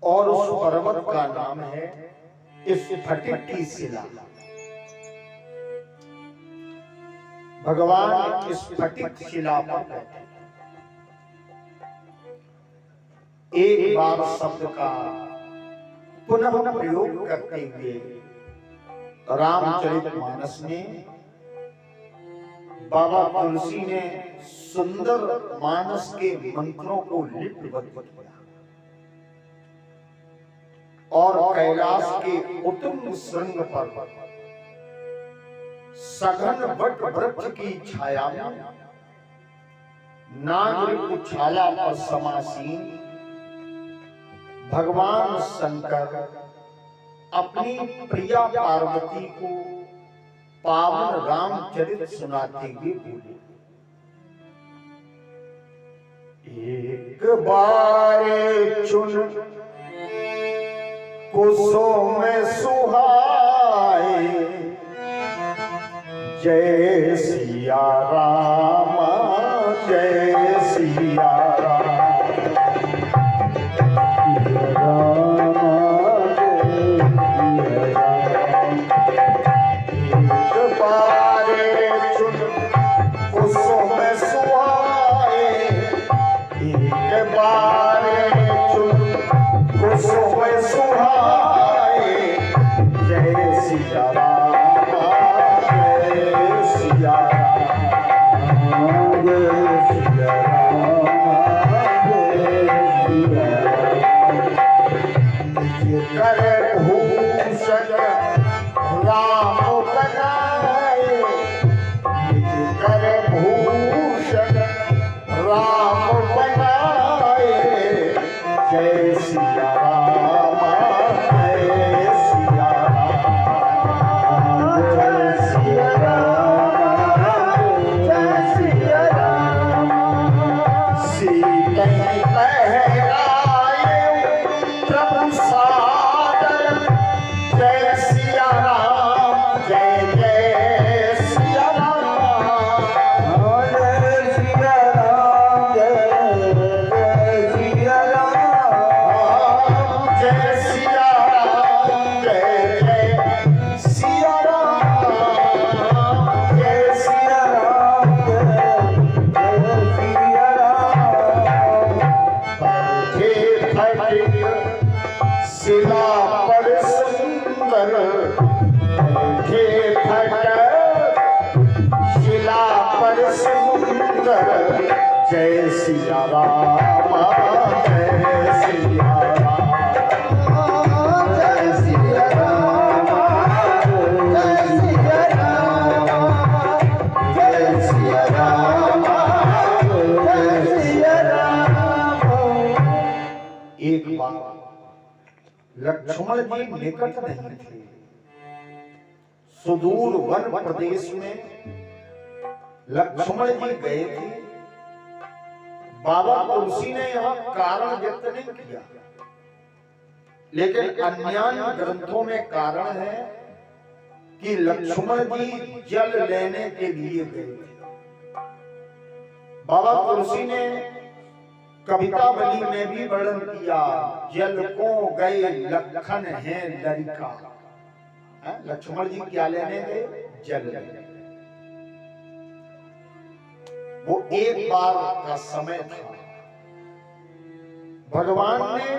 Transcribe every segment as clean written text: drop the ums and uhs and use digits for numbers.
और उस पर्वत का नाम है स्फटिक की शिला। भगवान स्फटिक शिला पर बैठे। एक बार शब्द का पुनः प्रयोग करते हुए रामचरितमानस में बाबा तुलसी ने सुंदर मानस के मंत्रों को लिपिबद्ध किया और कैलाश के उत्तुंग श्रृंग पर सघन वट वृक्ष की छाया में नागरिकुछाला पर समासीन भगवान शंकर अपनी प्रिया पार्वती को पावन रामचरित सुनाते हुए बोले, एक बार चुन कुसुम सुहाए, जय सिया राम जय सिया राम। जय सिया राम जय सिया राम जय सिया राम जय सिया राम जय सिया राम जय सिया राम। एक बार लक्ष्मण जी निकट नहीं थे, सुदूर वन प्रदेश में लक्ष्मण जी गए थे। बाबा तुलसी ने यहाँ कारण व्यक्त नहीं किया, लेकिन अन्य ग्रंथों में कारण है कि लक्ष्मण जी जल लेने के लिए गए थे। बाबा तुलसी ने कवितावली में भी वर्णन किया, जल को गए लखन है लड़का। लक्ष्मण जी क्या लेने गए? जल लेने। वो एक बार का समय था। भगवान ने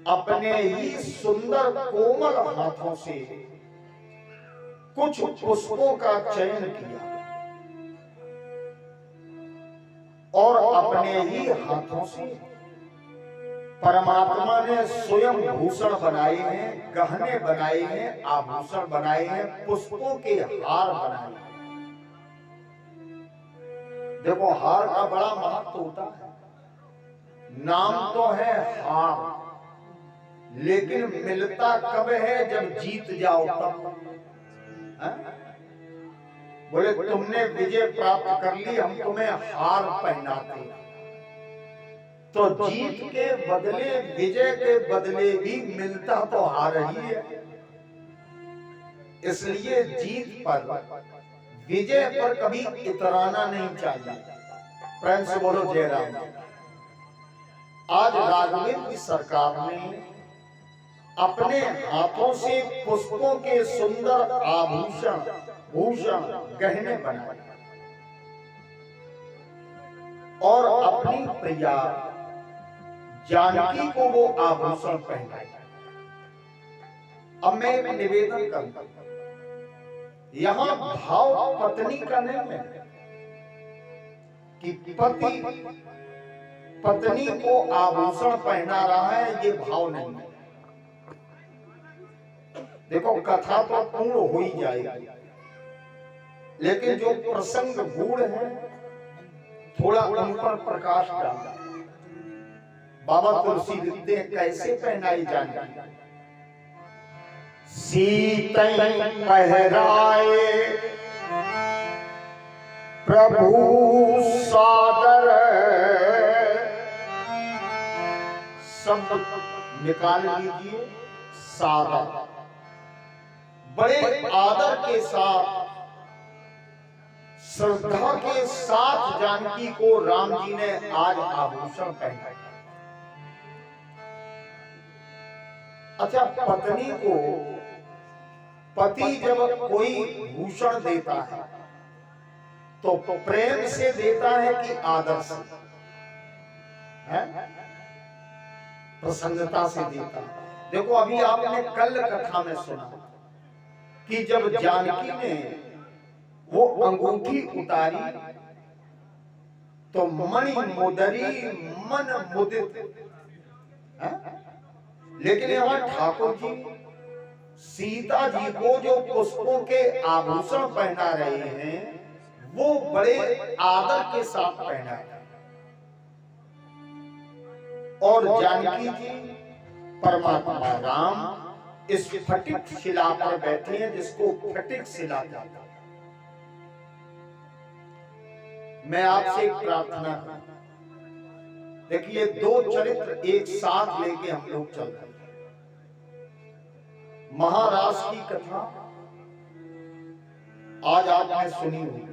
अपने ही सुंदर कोमल हाथों से कुछ पुष्पों का चयन किया और अपने ही हाथों से परमात्मा ने स्वयं भूषण बनाए हैं, गहने बनाए हैं, आभूषण बनाए हैं, पुष्पों के हार बनाए हैं। देखो, हार का बड़ा महत्व होता है। नाम तो है हार, लेकिन मिलता कब है? जब जीत जाओ तब। बोले तुमने विजय प्राप्त कर ली, हम तुम्हें हार पहनाते। तो जीत के बदले, विजय के बदले भी मिलता तो हार ही है। इसलिए जीत पर, विजय पर कभी इतराना नहीं चाहिए। प्रेम से बोलो जय राम। आज राघवेंद्र की सरकार ने अपने हाथों से पुष्पों के सुंदर आभूषण, भूषण, गहने बनाए और अपनी प्रिया जानकी को वो आभूषण पहनाए। अब मैं एक निवेदन करता हूं, यहां भाव पत्नी का नहीं है कि पति पत्नी को आभूषण पहना रहा है, ये भाव नहीं है। देखो कथा तो पूर्ण हो ही जाएगी, लेकिन जो प्रसंग गूढ़ है थोड़ा उन पर प्रकाश डालना। बाबा तुलसी लिखते हैं कैसे पहनाई जानकी। सीतै पहराए प्रभु सादर, शब्द निकाल लीजिए, सादर, बड़े आदर के साथ, श्रद्धा के साथ जानकी को राम जी ने आज आभूषण पहनाया। अच्छा, पत्नी को पति जब कोई भूषण देता है तो प्रेम से देता है कि आदर से, प्रसन्नता से देता है। देखो अभी आपने कल कथा में सुना कि जब जानकी ने वो अंगूठी उतारी तो मणि मुदरी मन मुदित, लेकिन यहाँ ठाकुर जी सीता जी को जो पुष्पों के आभूषण पहना रहे हैं वो बड़े आदर के साथ पहना है। और जानकी जी परमात्मा राम इस फटिक शिला पर बैठे हैं, जिसको फटिक शिला कहते हैं। मैं आपसे एक प्रार्थना करता, देखिए दो चरित्र एक साथ लेके हम लोग चल रहे हैं। महाराज की कथा आज आपने सुनी होगी।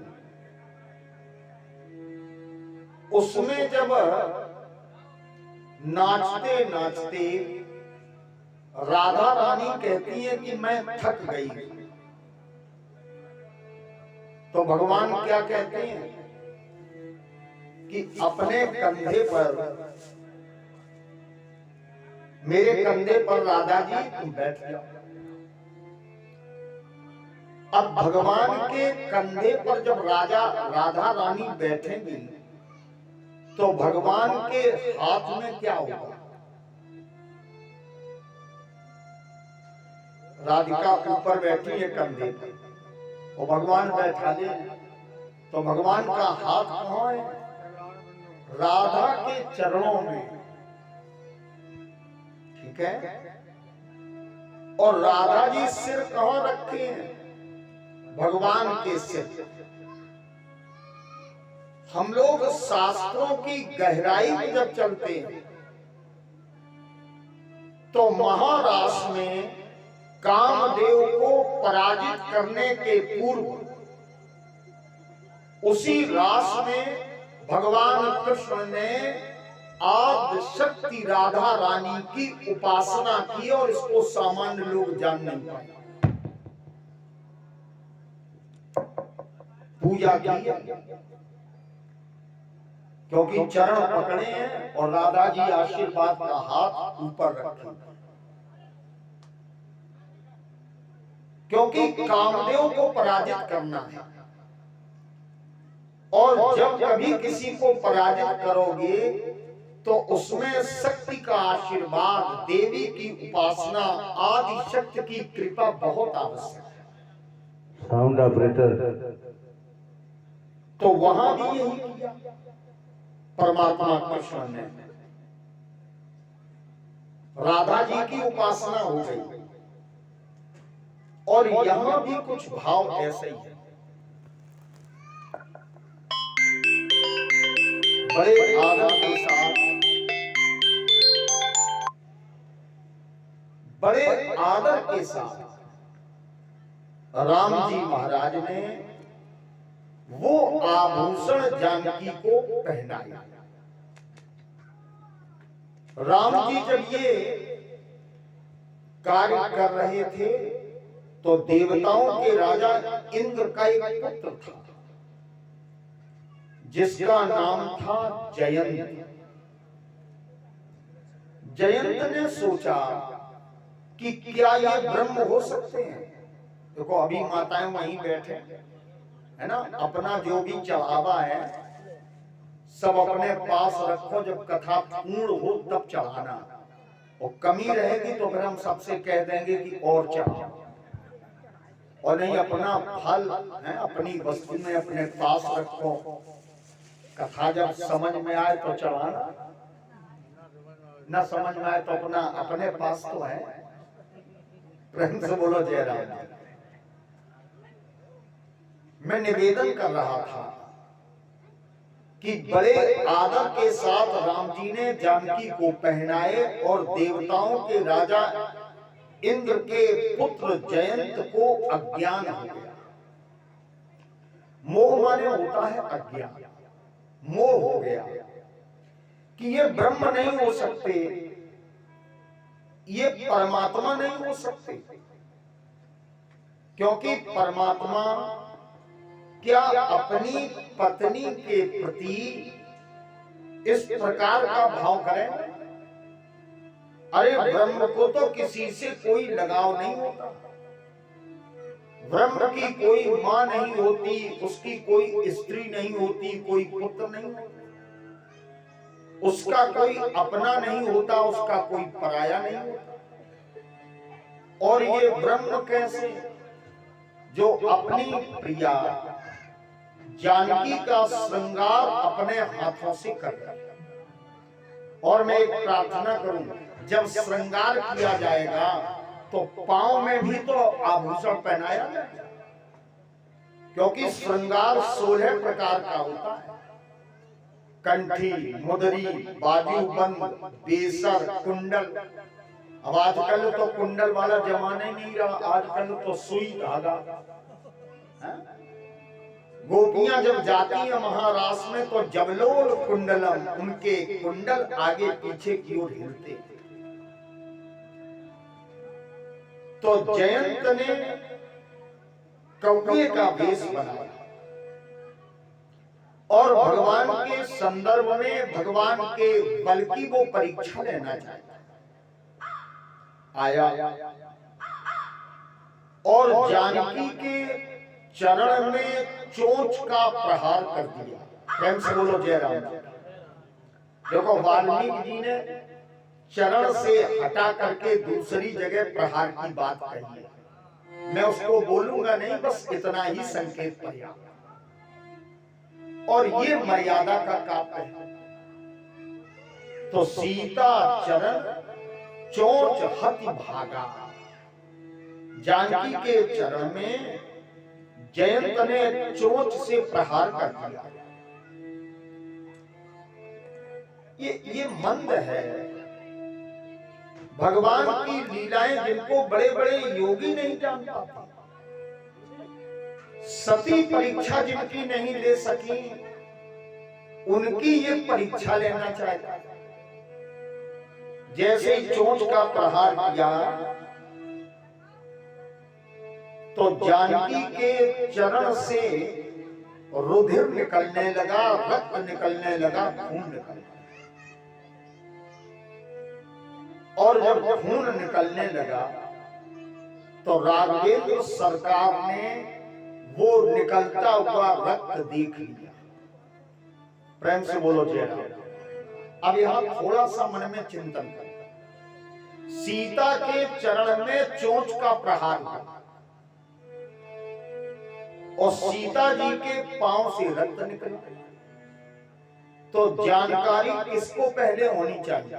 उसमें जब नाचते नाचते राधा रानी कहती है कि मैं थक गई, तो भगवान क्या कहते हैं कि अपने कंधे पर, मेरे कंधे पर राधा जी तुम बैठ जाओ। अब भगवान के कंधे पर जब राधा रानी बैठेंगी तो भगवान के हाथ में क्या होगा? राधिका ऊपर बैठी है कंधे पर, और भगवान बैठा ले, तो भगवान का हाथ कहां है? राधा के चरणों में, ठीक है। और राधा जी सिर कहां रखे हैं? भगवान के सिर। हम लोग शास्त्रों की गहराई में जब चलते हैं तो महारास में कामदेव को पराजित करने के पूर्व उसी रास में भगवान कृष्ण ने आद्य शक्ति राधा रानी की उपासना की, और इसको सामान्य लोग जान नहीं पाए। पूजा की क्योंकि चरण पकड़े हैं और राधा जी आशीर्वाद का हाथ ऊपर रखे, क्योंकि कामदेव को पराजित करना है। और जब कभी किसी को पराजित करोगे तो उसमें शक्ति का आशीर्वाद, देवी की उपासना, आदि शक्ति की कृपा बहुत आवश्यक है। Sound operator. तो वहां भी यही किया परमात्मा कृष्ण ने, राधा जी की उपासना हो गई। और यहां भी कुछ भाव ऐसे ही है। बड़े आदर के साथ, बड़े आदर के साथ राम जी महाराज ने वो आभूषण जानकी को पहनाया। राम जी जब ये कार्य कर रहे थे तो देवताओं के राजा इंद्र का एक पुत्र था जिसका नाम था जयंत। जयंत ने सोचा कि क्या ये ब्रह्म हो सकते हैं। देखो अभी माताएं वहीं बैठे है ना, अपना जो भी चढ़ावा है सब अपने पास रखो, जब कथा पूर्ण हो तब चढ़ाना, और कमी रहेगी तो फिर हम सबसे कह देंगे कि और चढ़ाओ, और नहीं अपना फल है अपनी वस्तु में अपने पास रखो। कथा जब समझ में आए तो चढ़ाना, न समझ में आए तो अपना अपने पास तो है। प्रेम से बोलो जय राम। मैं निवेदन कर रहा था कि बड़े आदर के साथ राम जी ने जानकी को पहनाए और देवताओं के राजा इंद्र के पुत्र जयंत को अज्ञान हो गया। मोह माने होता है अज्ञान, मोह हो गया कि ये ब्रह्म नहीं हो सकते, ये परमात्मा नहीं हो सकते, क्योंकि परमात्मा क्या अपनी पत्नी के प्रति इस प्रकार का भाव करें। अरे ब्रह्म को तो किसी से कोई लगाव नहीं होता, ब्रह्म की कोई मां नहीं होती, उसकी कोई स्त्री नहीं होती, कोई पुत्र नहीं होता, उसका कोई अपना नहीं होता, उसका कोई पराया नहीं होता। और ये ब्रह्म कैसे जो अपनी प्रिया जानकी का श्रृंगार अपने हाथों से कर रहा है। और मैं एक प्रार्थना करूंगा, जब श्रृंगार किया जाएगा तो पांव में भी तो आभूषण पहनाया जाएगा, क्योंकि श्रृंगार 16 प्रकार का होता है। कंठी, मुदरी, बाजूबंद, बेसर, कुंडल। अब आजकल तो कुंडल वाला जमाना ही नहीं रहा, आजकल तो सुई धागा। गोपियां जब जाती हैं महारास में तो जबलोल कुंडलम, उनके कुंडल आगे पीछे की ओर हिलते। तो जयंत ने कौवे का वेश बनाया और भगवान के संदर्भ में भगवान के बल की वो परीक्षा लेना चाहता आया और जानकी के चरण में चोंच का प्रहार कर दिया। प्रेम से बोलो जय राम। देखो वाल्मीकि जी ने चरण से हटा करके दूसरी जगह प्रहार की बात कही है, मैं उसको बोलूंगा नहीं, बस इतना ही संकेत पर्याप्त। और ये मर्यादा का काव्य है। तो सीता चरण चोंच हति भागा, जानकी के चरण में जयंत ने चोंच से प्रहार कर दिया। ये मंद है। भगवान की लीलाएं जिनको बड़े बड़े योगी नहीं जान पाते, सती परीक्षा जिनकी नहीं ले सकी, उनकी ये परीक्षा लेना चाहता। जैसे ही चोंच का प्रहार किया तो जानकी के चरण से रुधिर निकलने लगा, रक्त निकलने लगा, खून निकलने लगा। और जब खून निकलने लगा तो राघवेंद्र सरकार ने वो निकलता हुआ रक्त देख लिया। प्रेम से बोलो जय राम। अब यहां थोड़ा सा मन में चिंतन करें। सीता के चरण में चोंच का प्रहार हुआ और सीता जी के पांव से रक्त निकला, तो जानकारी किसको पहले होनी चाहिए,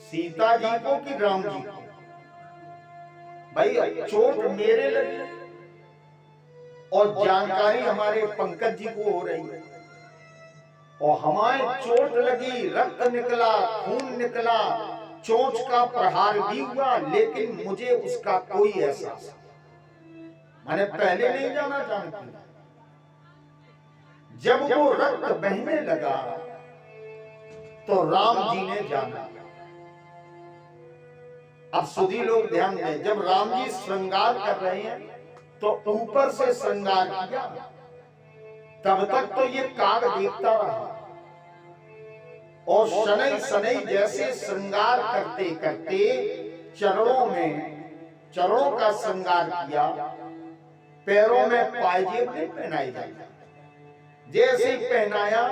सीता जी को कि राम जी को? भाई चोट मेरे लगी और जानकारी हमारे पंकज जी को हो रही है, और हमारे चोट लगी, रक्त निकला, खून निकला, चोंच का प्रहार भी हुआ, लेकिन मुझे उसका कोई एहसास, मैंने पहले नहीं जाना जानती। जब वो रक्त बहने लगा तो राम जी ने जाना। अब सुधी लोग ध्यान दें, जब राम जी श्रृंगार कर रहे हैं तो ऊपर से श्रृंगार किया, तब तक तो ये काग देखता रहा और शनै शनै जैसे श्रृंगार करते करते चरणों का श्रृंगार किया, पैरों में पायजेब नहीं पहनाई जाती, जैसे ही पहनाया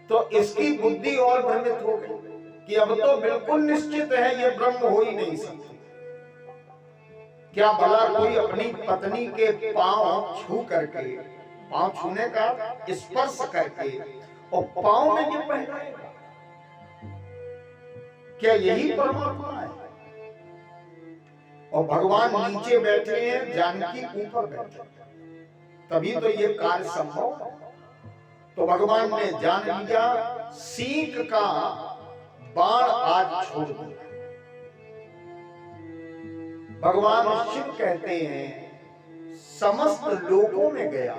तो इसकी बुद्धि और भ्रमित हो गई कि अब तो बिल्कुल निश्चित है ये ब्रह्म हो ही नहीं सकते। क्या भला कोई अपनी पत्नी के पांव छू करके, पांव छूने का स्पर्श करके और पांव में ये पहनाएगा? क्या यही परमात्मा है? और भगवान नीचे बैठे हैं, जानकी ऊपर बैठे, तभी तो ये कार्य संभव है। तो भगवान ने जान लिया, सीख का बाण आज छोड़ दिया। भगवान शिव कहते हैं समस्त लोकों में गया,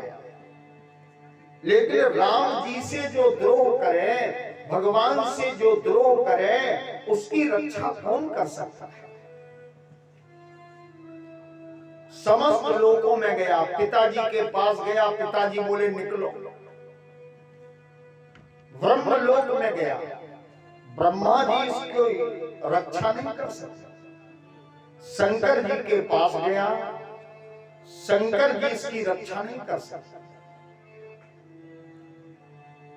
लेकिन राम जी से जो द्रोह करे, भगवान से जो द्रोह करे, उसकी रक्षा कौन कर सकता है? समस्त लोकों में गया, पिताजी के पास गया, पिताजी बोले निकलो। ब्रह्मलोक में गया, ब्रह्मा जी इसकी रक्षा नहीं कर सकते। शंकर जी के पास गया, शंकर जी इसकी रक्षा नहीं कर सकते।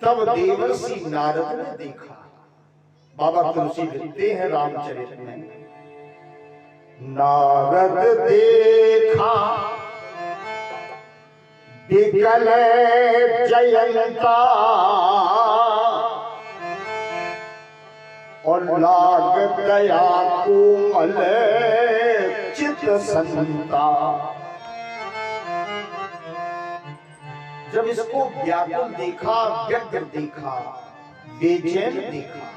तब देवर्षि नारद ने देखा, बाबा तुलसी लिखते हैं रामचरित में, नारद देखा विकल जयंता और लाग दया कोमल चित संता। जब इसको व्याकुल देखा, व्यग्र देखा, बेचैन देखा,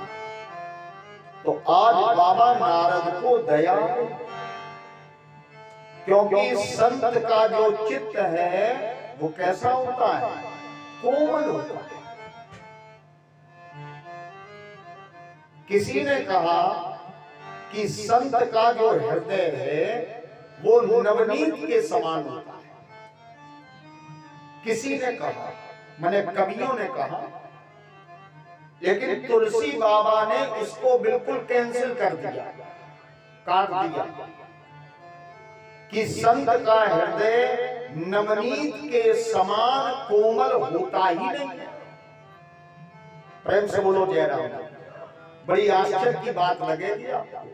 तो आज बाबा नारद को दया, क्योंकि संत का जो चित्त है वो कैसा होता है? कोमल होता है। किसी ने कहा कि संत का जो हृदय है वो नवनीत के समान होता है। किसी ने कहा, मैंने कवियों ने कहा, लेकिन तुलसी बाबा ने इसको बिल्कुल कैंसिल कर दिया, काट दिया कि संत का हृदय नवनीत के समान कोमल होता ही नहीं है। प्रेम से बोलो जय राम। बड़ी आश्चर्य की बात लगेगी आपको,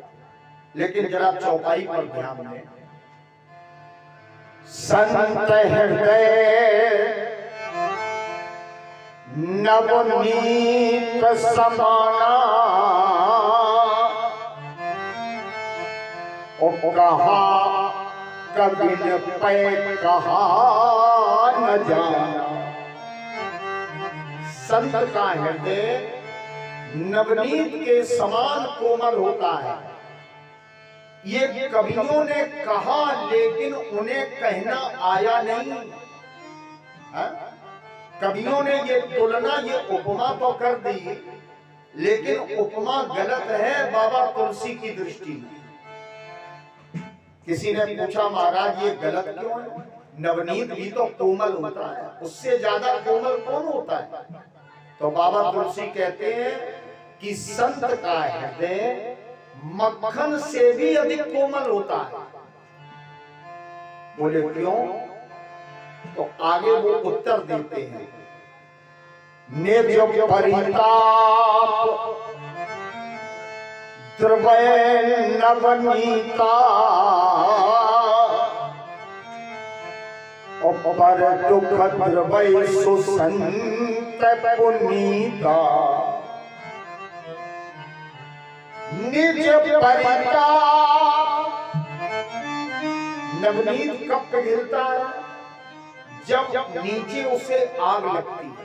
लेकिन जरा चौपाई पर ध्यान दें। संत हृदय नवनीत समाना, और कहा कबिन पे कहा न जाना। संत का हृदय नवनीत के समान कोमल होता है। ये कवियों ने कहा, लेकिन उन्हें कहना आया नहीं। कवियों ने ये तुलना, ये उपमा तो कर दी, लेकिन उपमा गलत है बाबा तुलसी की दृष्टि में। किसी ने पूछा, महाराज ये गलत क्यों है? नवनीत भी तो कोमल होता है, उससे ज्यादा कोमल कौन होता है? तो बाबा तुलसी कहते हैं कि संत का हृदय मक्खन से भी अधिक कोमल होता है। बोले क्यों? तो आगे वो उत्तर देते हैं, निज परिताप द्रवय नवनीता, पर दुख द्रवय सुसंत पुनीता। निज परिताप, नवनीत कब पिघलता है? जब नीचे उसे आग लगती है,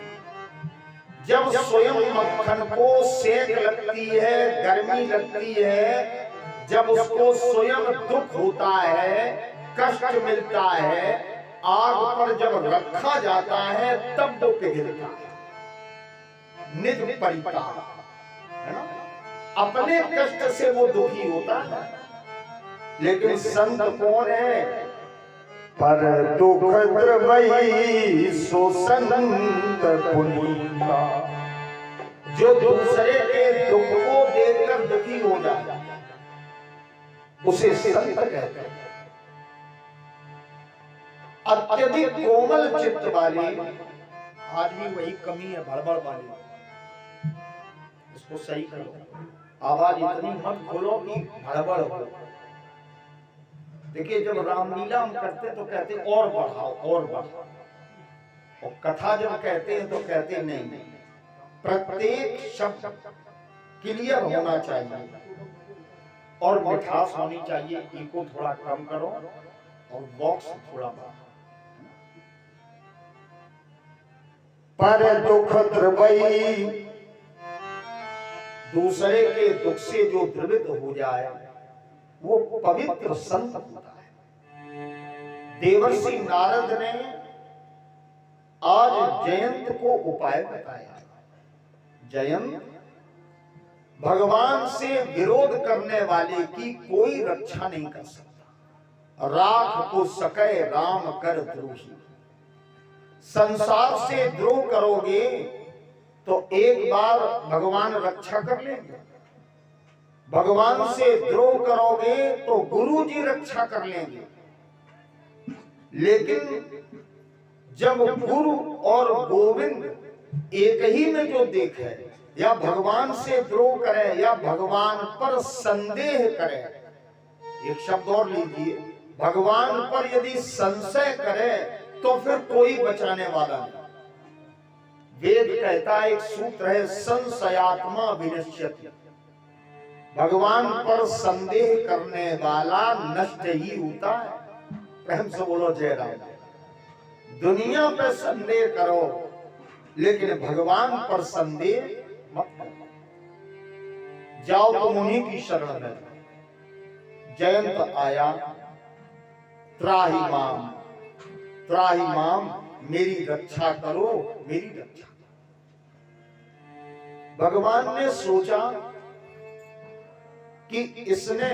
जब स्वयं मक्खन को सेक लगती है, गर्मी लगती है, जब उसको स्वयं दुख होता है, कष्ट मिलता है, आग पर जब रखा जाता है, तब वो पिघलता है। निज परिताप, अपने कष्ट से वो दुखी होता है। लेकिन संत कौन है? पर दुख द्रवई सो संत पुनीता, जो दूसरे के दुख को देखकर दुखी हो जाए उसे संत कहते हैं। अत्यधिक कोमल चित्त वाले, आज भी वही कमी है भड़बड़ वाली, इसको सही करो। आवाज इतनी मत खोलो कि भड़बड़ हो। देखिए जब रामलीला हम करते तो कहते और बढ़ाओ और बढ़ाओ, और कथा जब कहते हैं तो कहते नहीं, प्रत्येक शब्द क्लियर होना चाहिए और मिठास होनी चाहिए। इको थोड़ा कम करो और बॉक्स थोड़ा बढ़ाओ। पर दुख द्रवई, दूसरे के दुख से जो द्रवित हो जाए वो पवित्र संत होता है। देवर्षि नारद ने आज जयंत को उपाय बताया। जयंत भगवान से विरोध करने वाले की कोई रक्षा नहीं कर सकता। राख को सकै राम कर द्रोही, संसार से द्रोह करोगे तो एक बार भगवान रक्षा कर लेंगे, भगवान से द्रोह करोगे तो गुरु जी रक्षा कर लेंगे। लेकिन जब गुरु और गोविंद एक ही में जो देखे, या भगवान से द्रोह करे या भगवान पर संदेह करे, एक शब्द और लीजिए, भगवान पर यदि संशय करे तो फिर कोई बचाने वाला नहीं। वेद कहता है, एक सूत्र है, संशयात्मा विनश्यति, भगवान पर संदेह करने वाला नष्ट ही होता है। प्रेम से बोलो जय राम। दुनिया पे संदेह करो लेकिन भगवान पर संदेह मत करो। जाओ तुम उन्हीं की शरण में। जयंत आया, त्राहि माम, मेरी रक्षा करो, मेरी रक्षा। भगवान ने सोचा कि इसने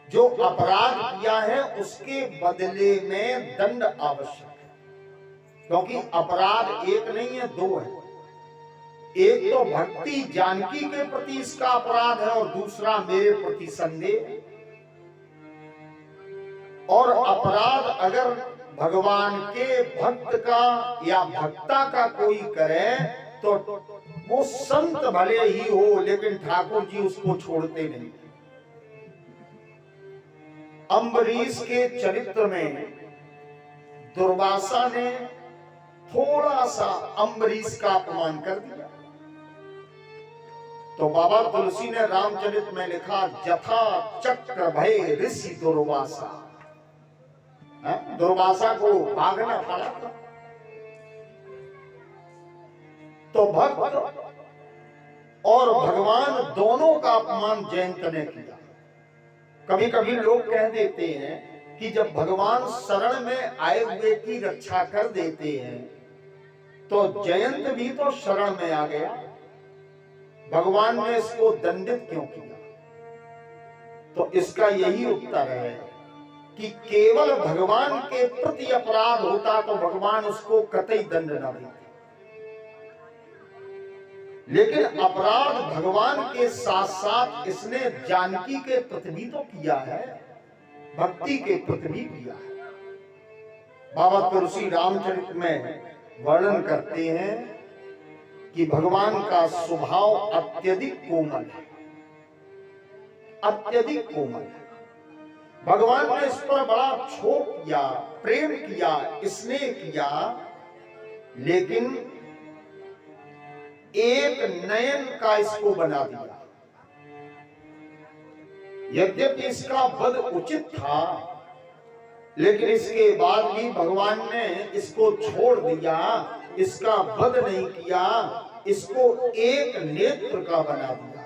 जो अपराध किया है उसके बदले में दंड आवश्यक है, क्योंकि अपराध एक नहीं है, दो है। एक तो भक्ति जानकी के प्रति इसका अपराध है और दूसरा मेरे प्रति संदेह। और अपराध अगर भगवान के भक्त का या भक्ता का कोई करे तो वो संत भले ही हो, लेकिन ठाकुर जी उसको छोड़ते नहीं। अम्बरीश के चरित्र में दुर्वासा ने थोड़ा सा अम्बरीश का अपमान कर दिया, तो बाबा तुलसी ने रामचरित में लिखा, जथा चक्र भय ऋषि दुर्वासा। दुर्वासा को भागना पड़ा। तो भक्त और भगवान दोनों का अपमान जयंत ने किया। कभी कभी लोग कह देते हैं कि जब भगवान शरण में आए हुए की रक्षा कर देते हैं तो जयंत भी तो शरण में आ गया, भगवान ने इसको दंडित क्यों किया? तो इसका यही उत्तर है कि केवल भगवान के प्रति अपराध होता तो भगवान उसको कतई दंड न देते। लेकिन अपराध भगवान के साथ साथ इसने जानकी के प्रति भी तो किया है, भक्ति के प्रति भी किया है। बाबा तुलसी रामचरित में वर्णन करते हैं कि भगवान का स्वभाव अत्यधिक कोमल है, अत्यधिक कोमल है। भगवान ने इस पर बड़ा क्षोभ किया, प्रेम किया, स्नेह किया, लेकिन एक नयन का इसको बना दिया। यद्यपि इसका वध उचित था, लेकिन इसके बाद भी भगवान ने इसको छोड़ दिया, इसका वध नहीं किया, इसको एक नेत्र का बना दिया।